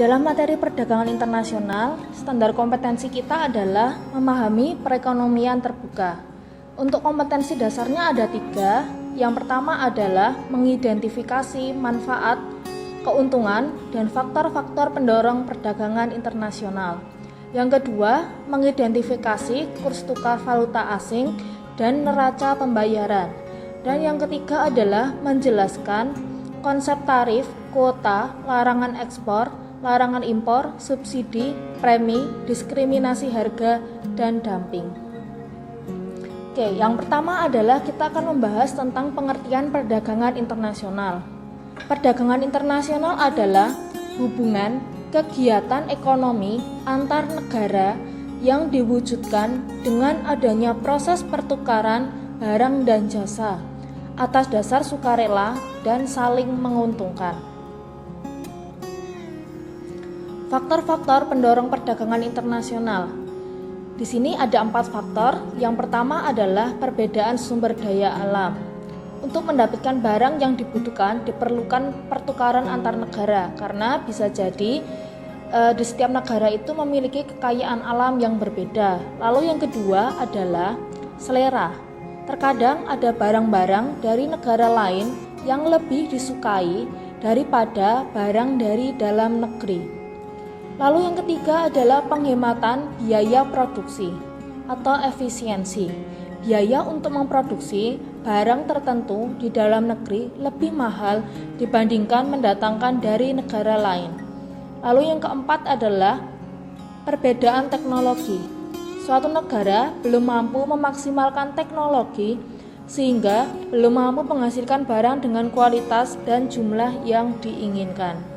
dalam materi perdagangan internasional, standar kompetensi kita adalah memahami perekonomian terbuka. Untuk kompetensi dasarnya ada 3. Yang pertama adalah mengidentifikasi manfaat, keuntungan, dan faktor-faktor pendorong perdagangan internasional. Yang kedua, mengidentifikasi kurs tukar valuta asing dan neraca pembayaran. Dan yang ketiga adalah menjelaskan konsep tarif, kuota, larangan ekspor, larangan impor, subsidi, premi, diskriminasi harga, dan dumping. Oke, yang pertama adalah kita akan membahas tentang pengertian perdagangan internasional. Perdagangan internasional adalah hubungan kegiatan ekonomi antar negara yang diwujudkan dengan adanya proses pertukaran barang dan jasa atas dasar sukarela dan saling menguntungkan. Faktor-faktor pendorong perdagangan internasional. Di sini ada 4 faktor. Yang pertama adalah perbedaan sumber daya alam. Untuk mendapatkan barang yang dibutuhkan diperlukan pertukaran antar negara karena bisa jadi di setiap negara itu memiliki kekayaan alam yang berbeda. Lalu yang kedua adalah selera. Terkadang ada barang-barang dari negara lain yang lebih disukai daripada barang dari dalam negeri. Lalu yang ketiga adalah penghematan biaya produksi atau efisiensi. Biaya untuk memproduksi barang tertentu di dalam negeri lebih mahal dibandingkan mendatangkan dari negara lain. Lalu yang keempat adalah perbedaan teknologi. Suatu negara belum mampu memaksimalkan teknologi sehingga belum mampu menghasilkan barang dengan kualitas dan jumlah yang diinginkan.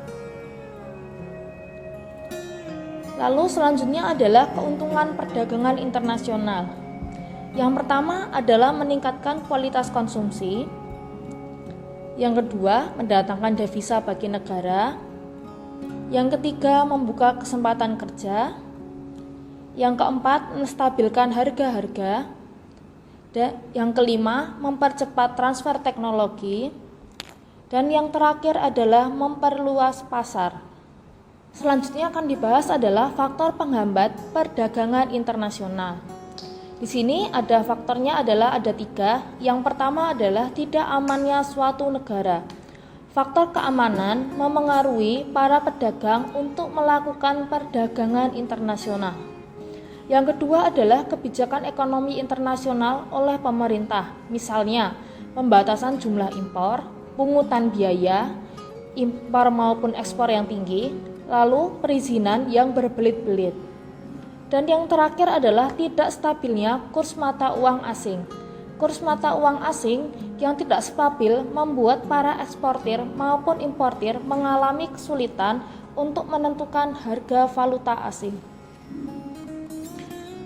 Lalu selanjutnya adalah keuntungan perdagangan internasional. Yang pertama adalah meningkatkan kualitas konsumsi. Yang kedua, mendatangkan devisa bagi negara. Yang ketiga, membuka kesempatan kerja. Yang keempat, menstabilkan harga-harga. Dan yang kelima, mempercepat transfer teknologi. Dan yang terakhir adalah memperluas pasar. Selanjutnya akan dibahas adalah faktor penghambat perdagangan internasional. Di sini ada faktornya adalah ada 3. Yang pertama adalah tidak amannya suatu negara. Faktor keamanan memengaruhi para pedagang untuk melakukan perdagangan internasional. Yang kedua adalah kebijakan ekonomi internasional oleh pemerintah, misalnya pembatasan jumlah impor, pungutan biaya, impor maupun ekspor yang tinggi, lalu perizinan yang berbelit-belit. Dan yang terakhir adalah tidak stabilnya kurs mata uang asing. Kurs mata uang asing yang tidak stabil membuat para eksportir maupun importir mengalami kesulitan untuk menentukan harga valuta asing.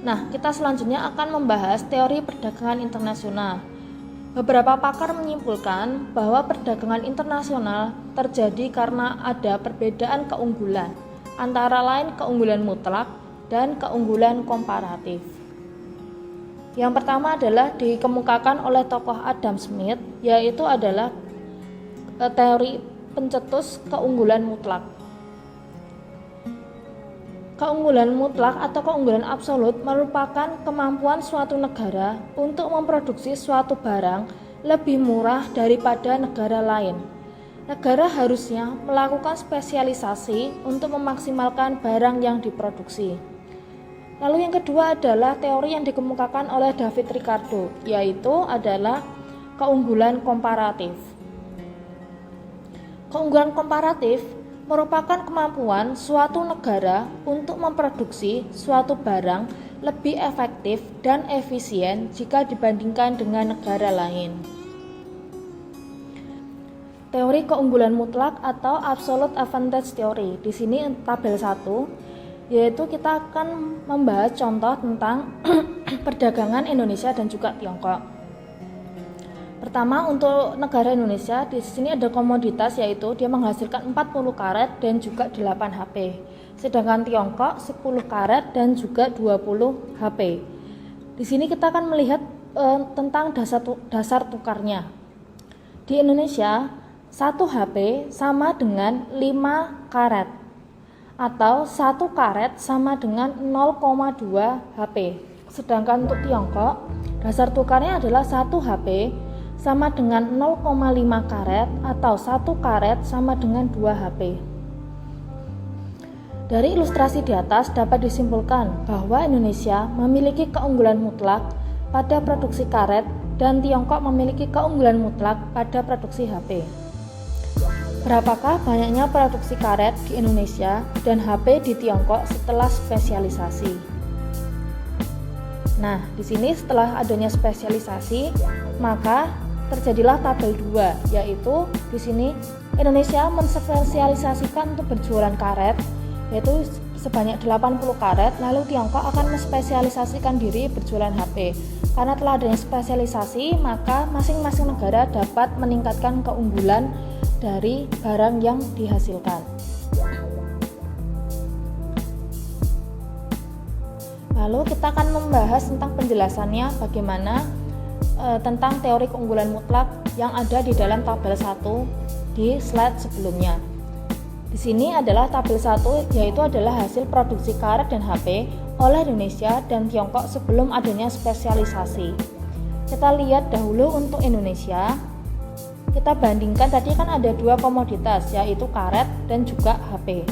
Nah, kita selanjutnya akan membahas teori perdagangan internasional. Beberapa pakar menyimpulkan bahwa perdagangan internasional terjadi karena ada perbedaan keunggulan, antara lain keunggulan mutlak dan keunggulan komparatif. Yang pertama adalah dikemukakan oleh tokoh Adam Smith, yaitu adalah teori pencetus keunggulan mutlak. Keunggulan mutlak atau keunggulan absolut merupakan kemampuan suatu negara untuk memproduksi suatu barang lebih murah daripada negara lain. Negara harusnya melakukan spesialisasi untuk memaksimalkan barang yang diproduksi. Lalu yang kedua adalah teori yang dikemukakan oleh David Ricardo, yaitu adalah keunggulan komparatif. Keunggulan komparatif merupakan kemampuan suatu negara untuk memproduksi suatu barang lebih efektif dan efisien jika dibandingkan dengan negara lain. Teori keunggulan mutlak atau absolute advantage theory. Di sini tabel 1, yaitu kita akan membahas contoh tentang perdagangan Indonesia dan juga Tiongkok. Pertama, untuk negara Indonesia, di sini ada komoditas, yaitu dia menghasilkan 40 karet dan juga 8 HP. Sedangkan Tiongkok 10 karet dan juga 20 HP. Di sini kita akan melihat tentang dasar tukarnya. Di Indonesia, 1 HP sama dengan 5 karet. atau 1 karet sama dengan 0,2 HP. Sedangkan untuk Tiongkok, dasar tukarnya adalah 1 HP sama dengan 0,5 karet atau 1 karet sama dengan 2 HP. Dari ilustrasi di atas dapat disimpulkan bahwa Indonesia memiliki keunggulan mutlak pada produksi karet dan Tiongkok memiliki keunggulan mutlak pada produksi HP. Berapakah banyaknya produksi karet di Indonesia dan HP di Tiongkok setelah spesialisasi? Nah, di sini setelah adanya spesialisasi, maka terjadilah tabel 2, yaitu di sini Indonesia menspesialisasikan untuk berjualan karet, yaitu sebanyak 80 karet, lalu Tiongkok akan menspesialisasikan diri berjualan HP. Karena telah adanya spesialisasi, maka masing-masing negara dapat meningkatkan keunggulan dari barang yang dihasilkan. Lalu kita akan membahas tentang penjelasannya bagaimana tentang teori keunggulan mutlak yang ada di dalam tabel 1 di slide sebelumnya. Di sini adalah tabel 1, yaitu adalah hasil produksi karet dan HP oleh Indonesia dan Tiongkok sebelum adanya spesialisasi. Kita lihat dahulu untuk Indonesia. Kita bandingkan, tadi kan ada 2 komoditas, yaitu karet dan juga HP.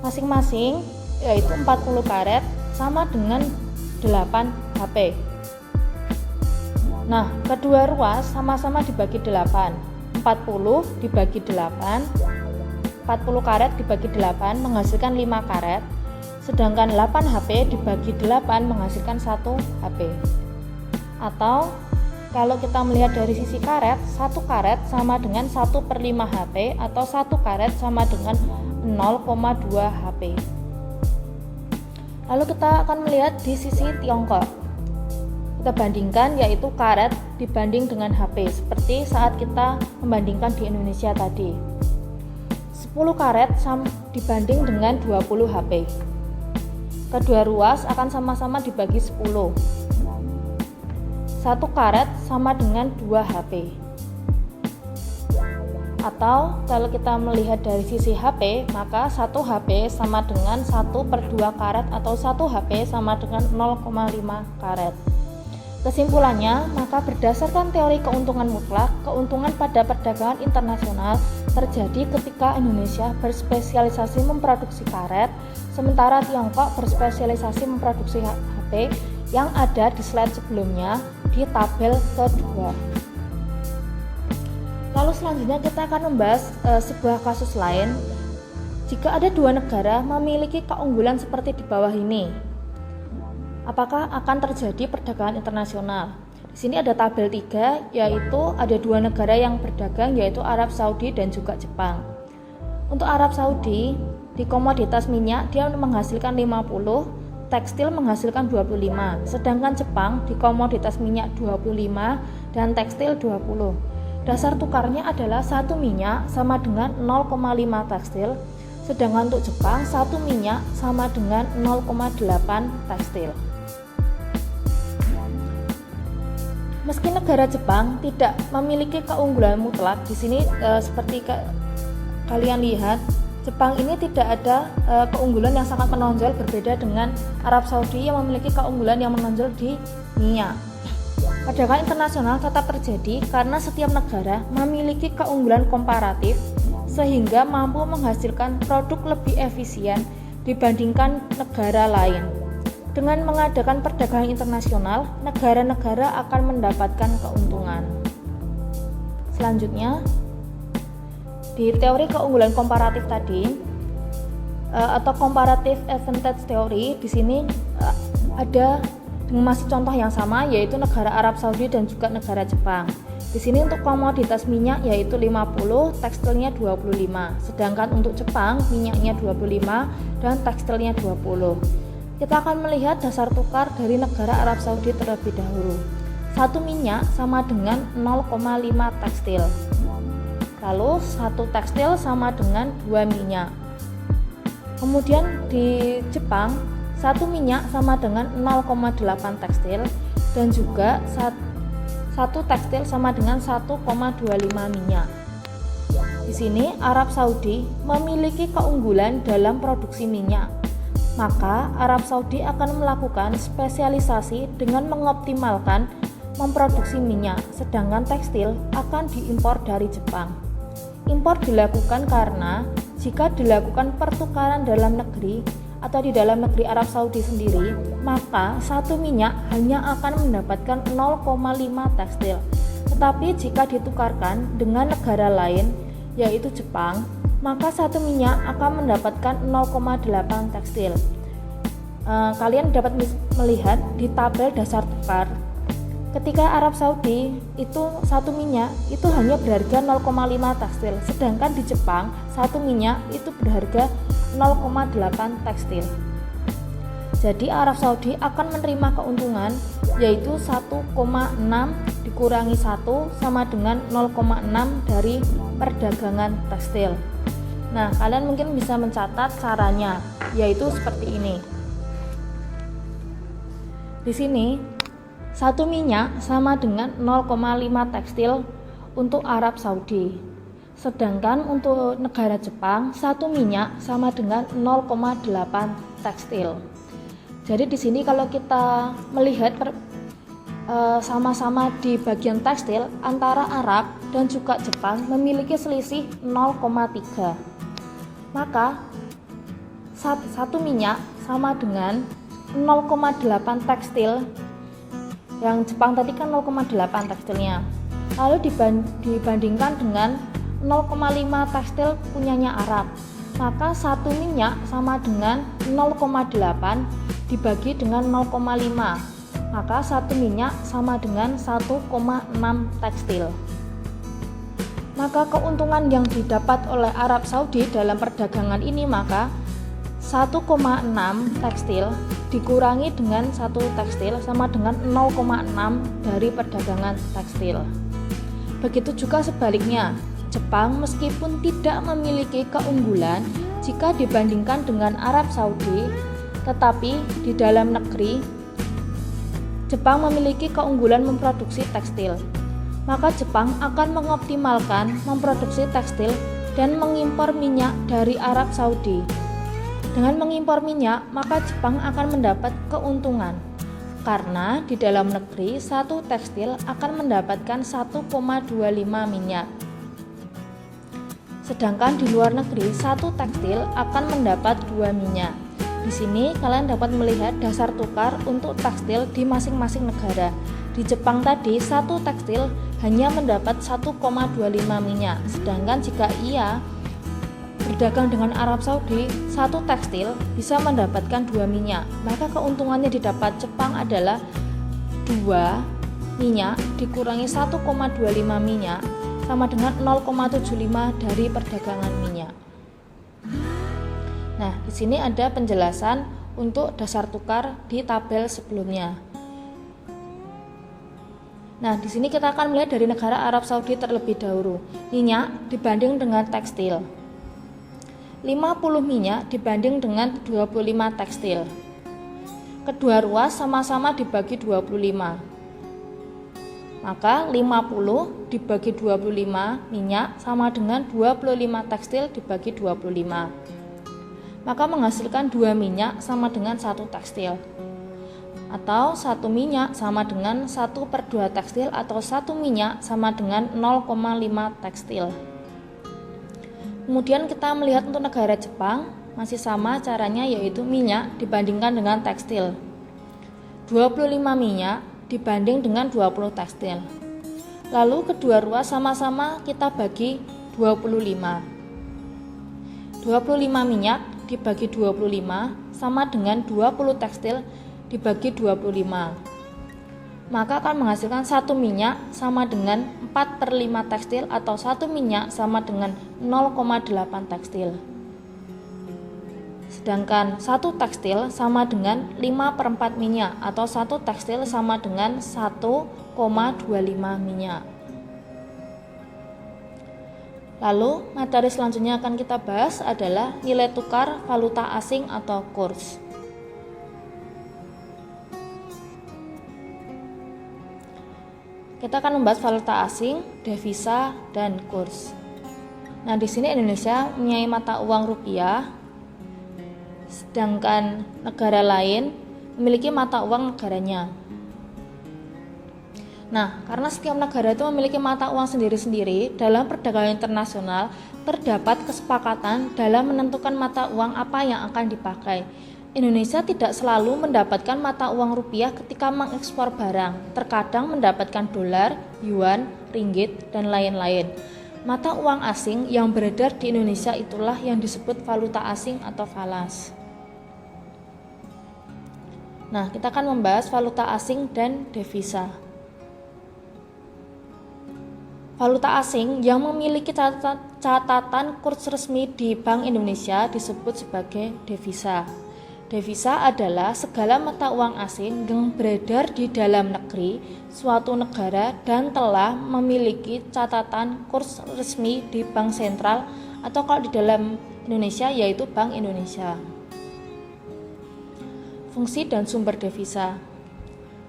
Masing-masing yaitu 40 karet sama dengan 8 HP. Nah, kedua ruas sama-sama dibagi 8. 40 dibagi 8, 40 karet dibagi 8 menghasilkan 5 karet, sedangkan 8 HP dibagi 8 menghasilkan 1 HP. Atau kalau kita melihat dari sisi karet, 1 karet sama dengan 1/5 HP atau 1 karet sama dengan 0,2 HP. Lalu kita akan melihat di sisi Tiongkok. Kita bandingkan, yaitu karet dibanding dengan HP, seperti saat kita membandingkan di Indonesia tadi. 10 karet dibanding dengan 20 HP. Kedua ruas akan sama-sama dibagi 10. 1 karet sama dengan 2 HP. Atau kalau kita melihat dari sisi HP, maka 1 HP sama dengan 1/2 karet atau 1 HP sama dengan 0,5 karet. Kesimpulannya, maka berdasarkan teori keuntungan mutlak, keuntungan pada perdagangan internasional terjadi ketika Indonesia berspesialisasi memproduksi karet, sementara Tiongkok berspesialisasi memproduksi HP yang ada di slide sebelumnya di tabel kedua. Lalu selanjutnya kita akan membahas sebuah kasus lain. Jika ada 2 negara memiliki keunggulan seperti di bawah ini, apakah akan terjadi perdagangan internasional? Di sini ada tabel 3, yaitu ada 2 negara yang berdagang, yaitu Arab Saudi dan juga Jepang. Untuk Arab Saudi, di komoditas minyak dia menghasilkan 50, tekstil menghasilkan 25, sedangkan Jepang di komoditas minyak 25 dan tekstil 20. Dasar tukarnya adalah 1 minyak sama dengan 0,5 tekstil, sedangkan untuk Jepang 1 minyak sama dengan 0,8 tekstil. Meski negara Jepang tidak memiliki keunggulan mutlak, di sini seperti kalian lihat, Jepang ini tidak ada keunggulan yang sangat menonjol, berbeda dengan Arab Saudi yang memiliki keunggulan yang menonjol di minyak. Perdagangan internasional tetap terjadi karena setiap negara memiliki keunggulan komparatif sehingga mampu menghasilkan produk lebih efisien dibandingkan negara lain. Dengan mengadakan perdagangan internasional, negara-negara akan mendapatkan keuntungan. Selanjutnya, di teori keunggulan komparatif tadi atau comparative advantage theory, di sini ada masih contoh yang sama, yaitu negara Arab Saudi dan juga negara Jepang. Di sini untuk komoditas minyak yaitu 50, tekstilnya 25. Sedangkan untuk Jepang minyaknya 25 dan tekstilnya 20. Kita akan melihat dasar tukar dari negara Arab Saudi terlebih dahulu. 1 minyak sama dengan 0,5 tekstil. Lalu 1 tekstil sama dengan 2 minyak. Kemudian di Jepang 1 minyak sama dengan 0,8 tekstil dan juga 1 tekstil sama dengan 1,25 minyak. Di sini Arab Saudi memiliki keunggulan dalam produksi minyak. Maka Arab Saudi akan melakukan spesialisasi dengan mengoptimalkan memproduksi minyak, sedangkan tekstil akan diimpor dari Jepang. Impor dilakukan karena jika dilakukan pertukaran dalam negeri atau di dalam negeri Arab Saudi sendiri, maka satu minyak hanya akan mendapatkan 0,5 tekstil. Tetapi jika ditukarkan dengan negara lain, yaitu Jepang, maka satu minyak akan mendapatkan 0,8 tekstil. Kalian dapat melihat di tabel dasar tukar, ketika Arab Saudi itu satu minyak itu hanya berharga 0,5 tekstil, sedangkan di Jepang satu minyak itu berharga 0,8 tekstil. Jadi Arab Saudi akan menerima keuntungan yaitu 1,6 dikurangi 1 sama dengan 0,6 dari perdagangan tekstil. Nah, kalian mungkin bisa mencatat caranya, yaitu seperti ini. Di sini, satu minyak sama dengan 0,5 tekstil untuk Arab Saudi. Sedangkan untuk negara Jepang, satu minyak sama dengan 0,8 tekstil. Jadi di sini kalau kita melihat sama-sama di bagian tekstil antara Arab dan juga Jepang memiliki selisih 0,3. Maka satu minyak sama dengan 0,8 tekstil. Yang Jepang tadi kan 0,8 tekstilnya. Lalu dibandingkan dengan 0,5 tekstil punyanya Arab. Maka satu minyak sama dengan 0,8 dibagi dengan 0,5. Maka satu minyak sama dengan 1,6 tekstil. Maka keuntungan yang didapat oleh Arab Saudi dalam perdagangan ini maka 1,6 tekstil dikurangi dengan 1 tekstil sama dengan 0,6 dari perdagangan tekstil. Begitu juga sebaliknya, Jepang meskipun tidak memiliki keunggulan jika dibandingkan dengan Arab Saudi, tetapi di dalam negeri Jepang memiliki keunggulan memproduksi tekstil. Maka Jepang akan mengoptimalkan memproduksi tekstil dan mengimpor minyak dari Arab Saudi. Dengan mengimpor minyak, maka Jepang akan mendapat keuntungan. Karena di dalam negeri, satu tekstil akan mendapatkan 1,25 minyak. Sedangkan di luar negeri, satu tekstil akan mendapat 2 minyak. Di sini kalian dapat melihat dasar tukar untuk tekstil di masing-masing negara. Di Jepang tadi, satu tekstil hanya mendapat 1,25 minyak. Sedangkan jika ia berdagang dengan Arab Saudi, satu tekstil bisa mendapatkan 2 minyak. Maka keuntungannya didapat Jepang adalah 2 minyak dikurangi 1,25 minyak sama dengan 0,75 dari perdagangan minyak. Nah, di sini ada penjelasan untuk dasar tukar di tabel sebelumnya. Nah, di sini kita akan melihat dari negara Arab Saudi terlebih dahulu. Minyak dibanding dengan tekstil. 50 minyak dibanding dengan 25 tekstil. Kedua ruas sama-sama dibagi 25. Maka 50 dibagi 25 minyak sama dengan 25 tekstil dibagi 25. Maka menghasilkan 2 minyak sama dengan 1 tekstil. Atau 1 minyak sama dengan 1/2 tekstil atau 1 minyak sama dengan 0,5 tekstil. Kemudian kita melihat untuk negara Jepang masih sama caranya, yaitu minyak dibandingkan dengan tekstil. 25 minyak dibanding dengan 20 tekstil. Lalu kedua ruas sama-sama kita bagi 25. 25 minyak dibagi 25 sama dengan 20 tekstil dibagi 25. Maka akan menghasilkan 1 minyak sama dengan 4/5 tekstil atau 1 minyak sama dengan 0,8 tekstil. Sedangkan 1 tekstil sama dengan 5/4 minyak atau 1 tekstil sama dengan 1,25 minyak. Lalu materi selanjutnya akan kita bahas adalah nilai tukar valuta asing atau kurs. Kita akan membahas valuta asing, devisa, dan kurs. Nah, di sini Indonesia mempunyai mata uang rupiah, sedangkan negara lain memiliki mata uang negaranya. Nah, karena setiap negara itu memiliki mata uang sendiri-sendiri, dalam perdagangan internasional terdapat kesepakatan dalam menentukan mata uang apa yang akan dipakai. Indonesia tidak selalu mendapatkan mata uang rupiah ketika mengekspor barang, terkadang mendapatkan dolar, yuan, ringgit, dan lain-lain. Mata uang asing yang beredar di Indonesia itulah yang disebut valuta asing atau falas. Nah, kita akan membahas valuta asing dan devisa. Valuta asing yang memiliki catatan kurs resmi di Bank Indonesia disebut sebagai devisa. Devisa adalah segala mata uang asing yang beredar di dalam negeri suatu negara dan telah memiliki catatan kurs resmi di Bank Sentral atau kalau di dalam Indonesia yaitu Bank Indonesia. Fungsi dan sumber devisa.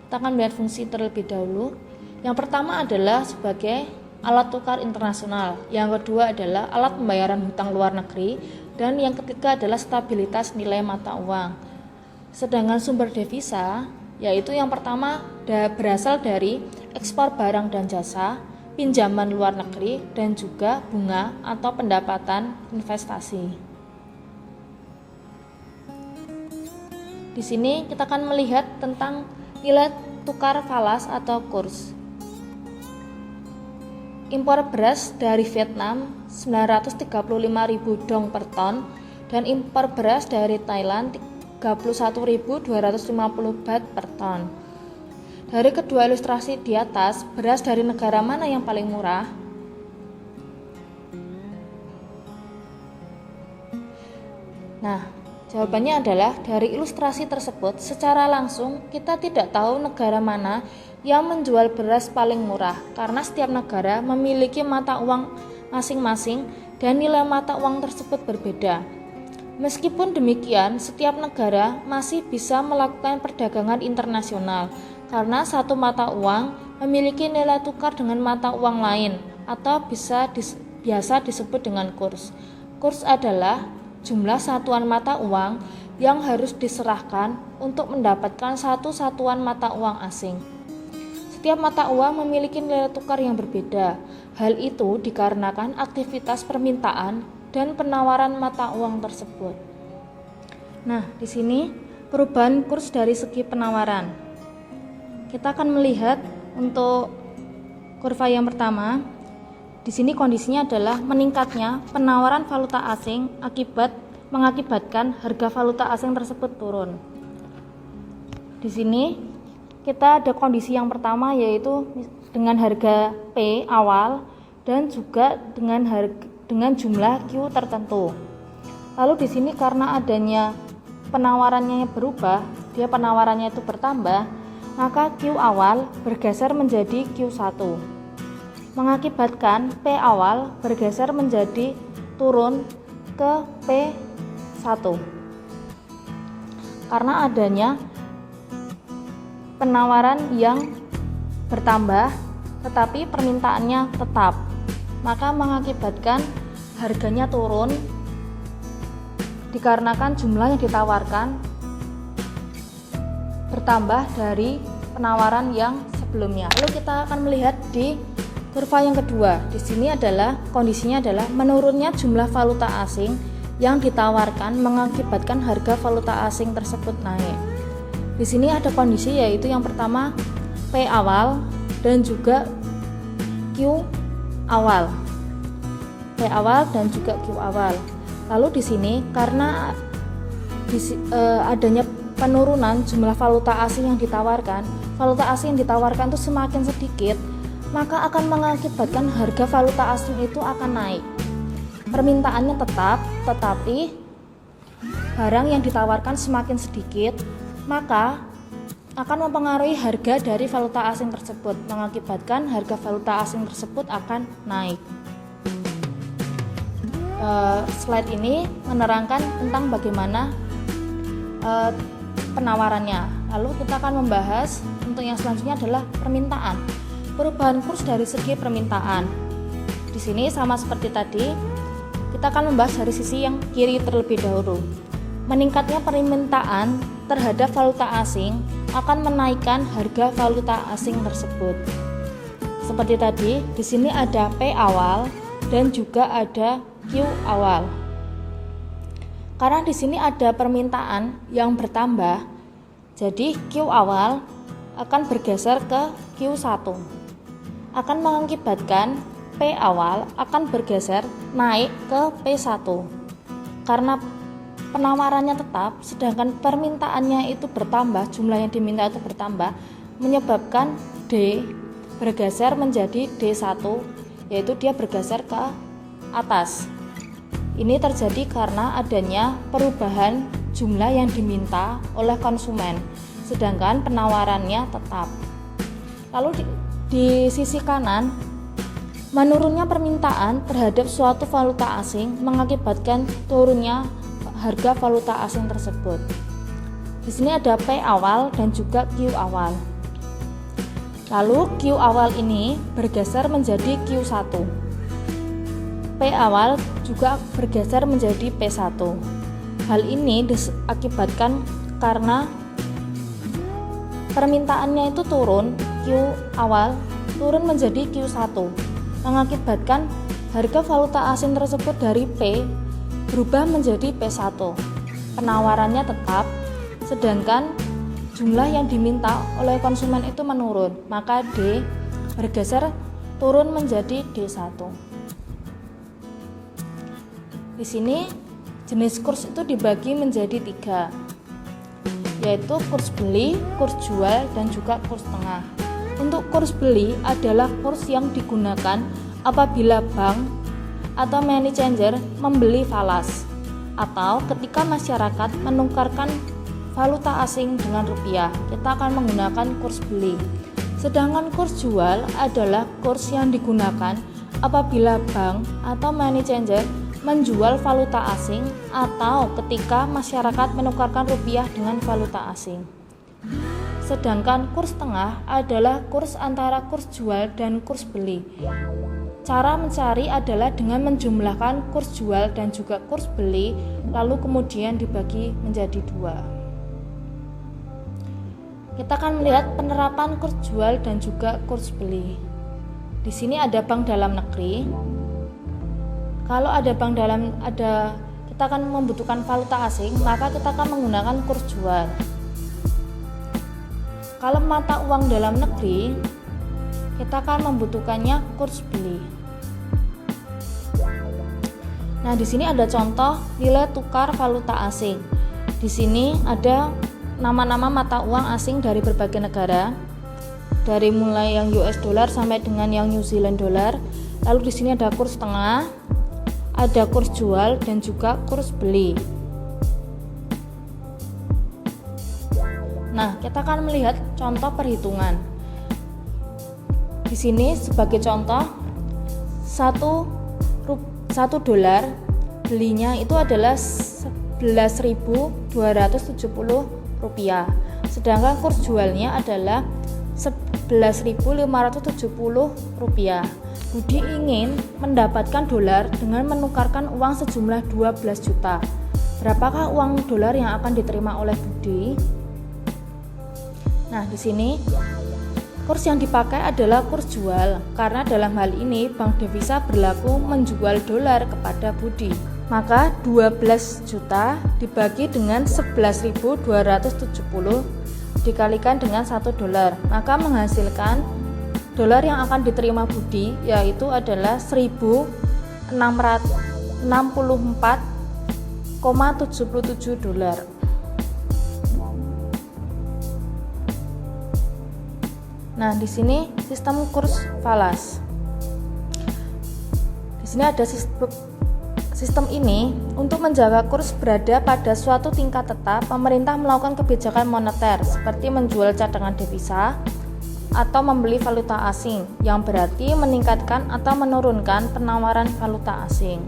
Kita akan melihat fungsi terlebih dahulu. Yang pertama adalah sebagai alat tukar internasional, yang kedua adalah alat pembayaran hutang luar negeri, dan yang ketiga adalah stabilitas nilai mata uang. Sedangkan sumber devisa yaitu yang pertama berasal dari ekspor barang dan jasa, pinjaman luar negeri, dan juga bunga atau pendapatan investasi. Di sini kita akan melihat tentang nilai tukar falas atau kurs. Impor beras dari Vietnam 935.000 dong per ton dan impor beras dari Thailand 31.250 baht per ton. Dari kedua ilustrasi di atas, beras dari negara mana yang paling murah? Nah, jawabannya adalah dari ilustrasi tersebut secara langsung kita tidak tahu negara mana yang menjual beras paling murah karena setiap negara memiliki mata uang masing-masing dan nilai mata uang tersebut berbeda. Meskipun demikian, setiap negara masih bisa melakukan perdagangan internasional karena satu mata uang memiliki nilai tukar dengan mata uang lain atau biasa disebut dengan kurs. Kurs adalah jumlah satuan mata uang yang harus diserahkan untuk mendapatkan satu satuan mata uang asing. Setiap mata uang memiliki nilai tukar yang berbeda. Hal itu dikarenakan aktivitas permintaan dan penawaran mata uang tersebut. Nah, di sini perubahan kurs dari segi penawaran. Kita akan melihat untuk kurva yang pertama. Di sini kondisinya adalah meningkatnya penawaran valuta asing mengakibatkan harga valuta asing tersebut turun. Di sini kita ada kondisi yang pertama yaitu dengan harga P awal dan juga dengan jumlah Q tertentu. Lalu di sini karena adanya penawarannya yang berubah, penawarannya itu bertambah, maka Q awal bergeser menjadi Q1. Mengakibatkan P awal bergeser menjadi turun ke P1. Karena adanya penawaran yang bertambah tetapi permintaannya tetap, maka mengakibatkan harganya turun dikarenakan jumlah yang ditawarkan bertambah dari penawaran yang sebelumnya. Lalu kita akan melihat di kurva yang kedua. Di sini adalah kondisinya adalah menurunnya jumlah valuta asing yang ditawarkan mengakibatkan harga valuta asing tersebut naik. Di sini ada kondisi yaitu yang pertama P awal dan juga Q awal. P awal dan juga Q awal. Lalu di sini karena adanya penurunan jumlah valuta asing yang ditawarkan itu semakin sedikit, maka akan mengakibatkan harga valuta asing itu akan naik. Permintaannya tetap, tetapi barang yang ditawarkan semakin sedikit, maka akan mempengaruhi harga dari valuta asing tersebut, mengakibatkan harga valuta asing tersebut akan naik. Slide ini menerangkan tentang bagaimana penawarannya. Lalu kita akan membahas untuk yang selanjutnya adalah permintaan. Perubahan kurs dari segi permintaan. Di sini sama seperti tadi, kita akan membahas dari sisi yang kiri terlebih dahulu. Meningkatnya permintaan terhadap valuta asing akan menaikkan harga valuta asing tersebut. Seperti tadi, di sini ada P awal dan juga ada Q awal. Karena di sini ada permintaan yang bertambah, jadi Q awal akan bergeser ke Q1. Akan mengakibatkan P awal akan bergeser naik ke P1. Karena penawarannya tetap, sedangkan permintaannya itu bertambah, jumlah yang diminta itu bertambah, menyebabkan D bergeser menjadi D1, yaitu dia bergeser ke atas. Ini terjadi karena adanya perubahan jumlah yang diminta oleh konsumen, sedangkan penawarannya tetap. Lalu di sisi kanan, menurunnya permintaan terhadap suatu valuta asing mengakibatkan turunnya harga valuta asing tersebut. Di sini ada P awal dan juga Q awal. Lalu Q awal ini bergeser menjadi Q1. P awal juga bergeser menjadi P1. Hal ini diakibatkan karena permintaannya itu turun, Q awal turun menjadi Q1, mengakibatkan harga valuta asing tersebut dari P berubah menjadi P1. Penawarannya tetap, sedangkan jumlah yang diminta oleh konsumen itu menurun, maka D bergeser turun menjadi D1. Di sini jenis kurs itu dibagi menjadi 3, yaitu kurs beli, kurs jual, dan juga kurs tengah. Untuk kurs beli adalah kurs yang digunakan apabila bank atau money changer membeli falas, atau ketika masyarakat menukarkan valuta asing dengan rupiah, kita akan menggunakan kurs beli. Sedangkan kurs jual adalah kurs yang digunakan apabila bank atau money changer menjual valuta asing atau ketika masyarakat menukarkan rupiah dengan valuta asing. Sedangkan kurs tengah adalah kurs antara kurs jual dan kurs beli. Cara mencari adalah dengan menjumlahkan kurs jual dan juga kurs beli, lalu kemudian dibagi menjadi 2. Kita akan melihat penerapan kurs jual dan juga kurs beli. Di sini ada bank dalam negeri. Kalau ada bank kita akan membutuhkan valuta asing, maka kita akan menggunakan kurs jual. Kalau mata uang dalam negeri, kita akan membutuhkannya kurs beli. Nah, di sini ada contoh nilai tukar valuta asing. Di sini ada nama-nama mata uang asing dari berbagai negara, dari mulai yang US dollar sampai dengan yang New Zealand dollar. Lalu di sini ada kurs tengah, ada kurs jual dan juga kurs beli. Nah, kita akan melihat contoh perhitungan. Di sini sebagai contoh, 1 dolar belinya itu adalah 11.270 rupiah. Sedangkan kurs jualnya adalah 11.570 rupiah. Budi ingin mendapatkan dolar dengan menukarkan uang sejumlah 12 juta. Berapakah uang dolar yang akan diterima oleh Budi? Nah, di sini kurs yang dipakai adalah kurs jual, karena dalam hal ini bank devisa berlaku menjual dolar kepada Budi. Maka 12 juta dibagi dengan 11.270 dikalikan dengan 1 dolar, maka menghasilkan dolar yang akan diterima Budi yaitu adalah 1.664,77 dolar. Nah, di sini sistem kurs falas. Di sini ada sistem ini untuk menjaga kurs berada pada suatu tingkat tetap. Pemerintah melakukan kebijakan moneter seperti menjual cadangan devisa atau membeli valuta asing, yang berarti meningkatkan atau menurunkan penawaran valuta asing.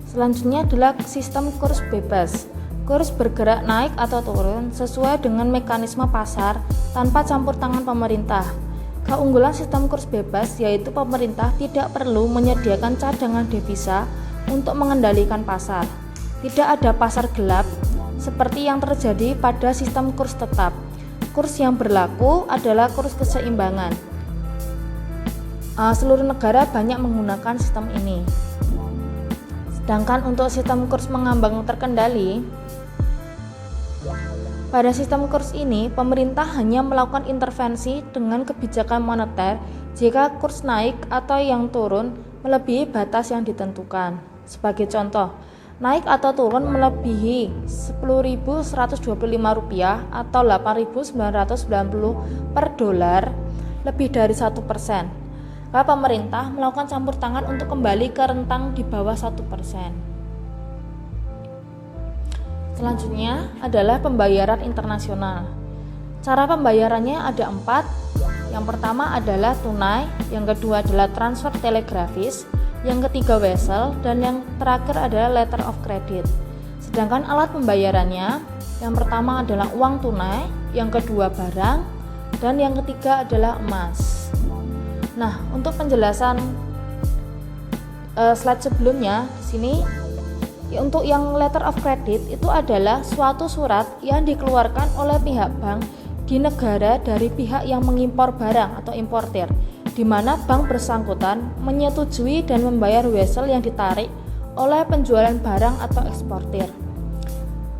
Selanjutnya adalah sistem kurs bebas. Kurs bergerak naik atau turun sesuai dengan mekanisme pasar tanpa campur tangan pemerintah. Keunggulan sistem kurs bebas yaitu pemerintah tidak perlu menyediakan cadangan devisa untuk mengendalikan pasar. Tidak ada pasar gelap seperti yang terjadi pada sistem kurs tetap. Kurs yang berlaku adalah kurs keseimbangan. Seluruh negara banyak menggunakan sistem ini. Sedangkan untuk sistem kurs mengambang terkendali, pada sistem kurs ini pemerintah hanya melakukan intervensi dengan kebijakan moneter jika kurs naik atau yang turun melebihi batas yang ditentukan. Sebagai contoh, naik atau turun melebihi Rp10.125 atau 8.990 per dolar lebih dari 1%. Maka pemerintah melakukan campur tangan untuk kembali ke rentang di bawah 1%. Selanjutnya adalah pembayaran internasional. Cara pembayarannya ada 4. Yang pertama adalah tunai, yang kedua adalah transfer telegrafis, yang ketiga wesel, dan yang terakhir adalah letter of credit. Sedangkan alat pembayarannya, yang pertama adalah uang tunai, yang kedua barang, dan yang ketiga adalah emas. Nah, untuk penjelasan slide sebelumnya di sini, untuk yang letter of credit itu adalah suatu surat yang dikeluarkan oleh pihak bank di negara dari pihak yang mengimpor barang atau importir, di mana bank bersangkutan menyetujui dan membayar wesel yang ditarik oleh penjualan barang atau eksportir.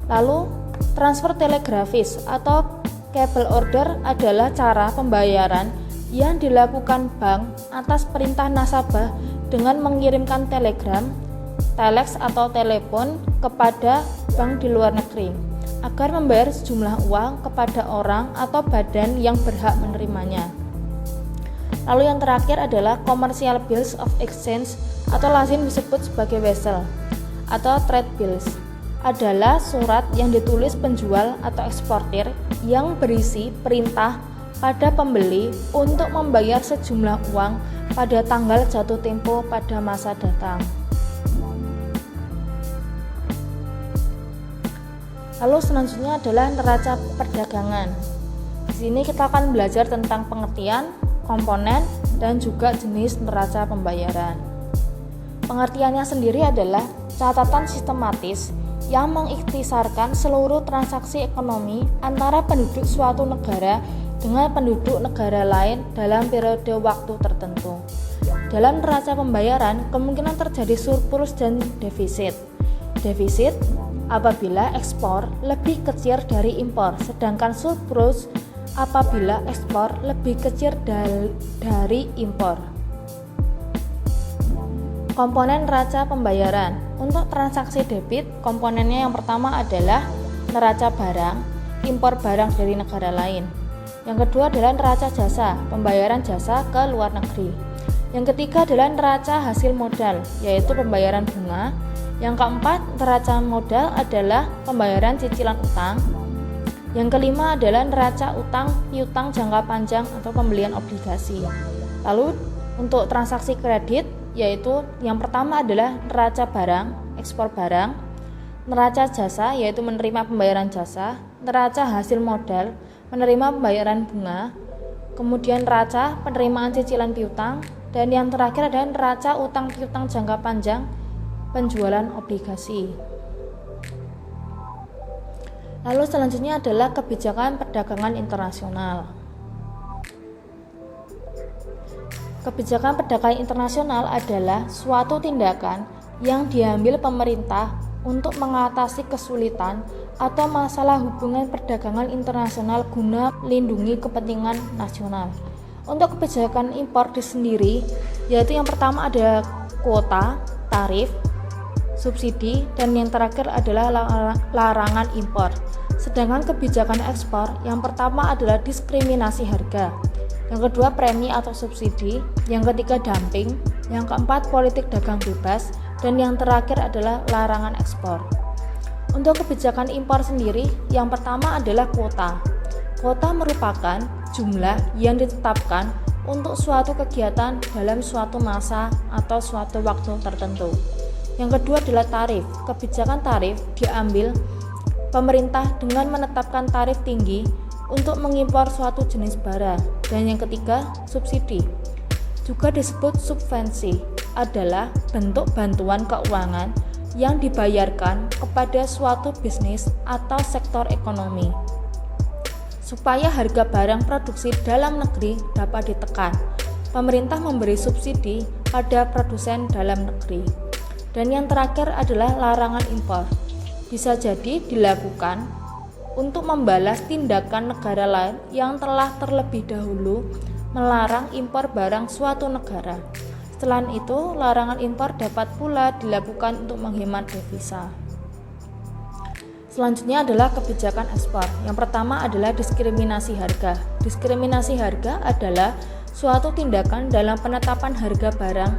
Lalu, transfer telegrafis atau cable order adalah cara pembayaran yang dilakukan bank atas perintah nasabah dengan mengirimkan telegram, telex atau telepon kepada bank di luar negeri agar membayar sejumlah uang kepada orang atau badan yang berhak menerimanya. Lalu yang terakhir adalah commercial bills of exchange atau lazim disebut sebagai wesel atau trade bills. Adalah surat yang ditulis penjual atau eksportir yang berisi perintah pada pembeli untuk membayar sejumlah uang pada tanggal jatuh tempo pada masa datang. Lalu selanjutnya adalah neraca perdagangan. Di sini kita akan belajar tentang pengertian, komponen, dan juga jenis neraca pembayaran. Pengertiannya sendiri adalah catatan sistematis yang mengikhtisarkan seluruh transaksi ekonomi antara penduduk suatu negara dengan penduduk negara lain dalam periode waktu tertentu. Dalam neraca pembayaran, kemungkinan terjadi surplus dan defisit. Defisit apabila ekspor lebih kecil dari impor, sedangkan surplus apabila ekspor lebih kecil dari impor. Komponen neraca pembayaran. Untuk transaksi debit, komponennya yang pertama adalah neraca barang, impor barang dari negara lain. Yang kedua adalah neraca jasa, pembayaran jasa ke luar negeri. Yang ketiga adalah neraca hasil modal, yaitu pembayaran bunga. Yang keempat, neraca modal adalah pembayaran cicilan utang. Yang kelima adalah neraca utang piutang jangka panjang atau pembelian obligasi. Lalu untuk transaksi kredit, yaitu yang pertama adalah neraca barang, ekspor barang, neraca jasa yaitu menerima pembayaran jasa, neraca hasil modal, menerima pembayaran bunga, kemudian neraca penerimaan cicilan piutang, dan yang terakhir adalah neraca utang piutang jangka panjang, penjualan obligasi. Lalu selanjutnya adalah kebijakan perdagangan internasional. Kebijakan perdagangan internasional adalah suatu tindakan yang diambil pemerintah untuk mengatasi kesulitan atau masalah hubungan perdagangan internasional guna melindungi kepentingan nasional. Untuk kebijakan impor sendiri, yaitu yang pertama ada kuota, tarif, subsidi, dan yang terakhir adalah larangan impor. Sedangkan kebijakan ekspor, yang pertama adalah diskriminasi harga, yang kedua premi atau subsidi, yang ketiga dumping, yang keempat politik dagang bebas, dan yang terakhir adalah larangan ekspor. Untuk kebijakan impor sendiri, yang pertama adalah kuota. Kuota merupakan jumlah yang ditetapkan untuk suatu kegiatan dalam suatu masa atau suatu waktu tertentu. Yang kedua adalah tarif. Kebijakan tarif diambil pemerintah dengan menetapkan tarif tinggi untuk mengimpor suatu jenis barang. Dan yang ketiga, subsidi. Juga disebut subvensi. adalah bentuk bantuan keuangan yang dibayarkan kepada suatu bisnis atau sektor ekonomi supaya harga barang produksi dalam negeri dapat ditekan. Pemerintah memberi subsidi pada produsen dalam negeri. Dan yang terakhir adalah larangan impor. Bisa jadi dilakukan untuk membalas tindakan negara lain yang telah terlebih dahulu melarang impor barang suatu negara. Selain itu, larangan impor dapat pula dilakukan untuk menghemat devisa. Selanjutnya adalah kebijakan ekspor. Yang pertama adalah diskriminasi harga. Diskriminasi harga adalah suatu tindakan dalam penetapan harga barang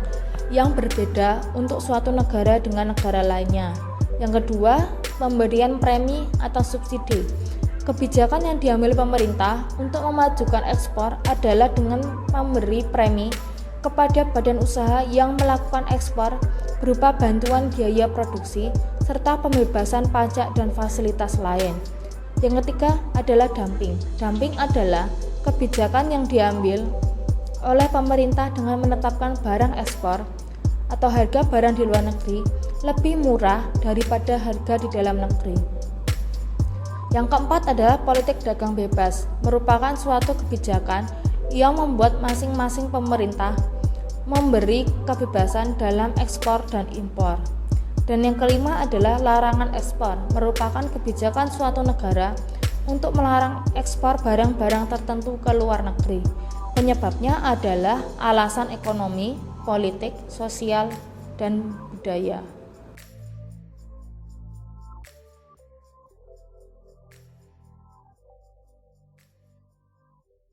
yang berbeda untuk suatu negara dengan negara lainnya. Yang kedua, pemberian premi atau subsidi. Kebijakan yang diambil pemerintah untuk memajukan ekspor adalah dengan memberi premi kepada badan usaha yang melakukan ekspor berupa bantuan biaya produksi serta pembebasan pajak dan fasilitas lain. Yang ketiga adalah dumping. Dumping adalah kebijakan yang diambil oleh pemerintah dengan menetapkan barang ekspor atau harga barang di luar negeri lebih murah daripada harga di dalam negeri. Yang keempat adalah politik dagang bebas, merupakan suatu kebijakan yang membuat masing-masing pemerintah memberi kebebasan dalam ekspor dan impor. Dan yang kelima adalah larangan ekspor, merupakan kebijakan suatu negara untuk melarang ekspor barang-barang tertentu ke luar negeri. Penyebabnya adalah alasan ekonomi, politik, sosial, dan budaya.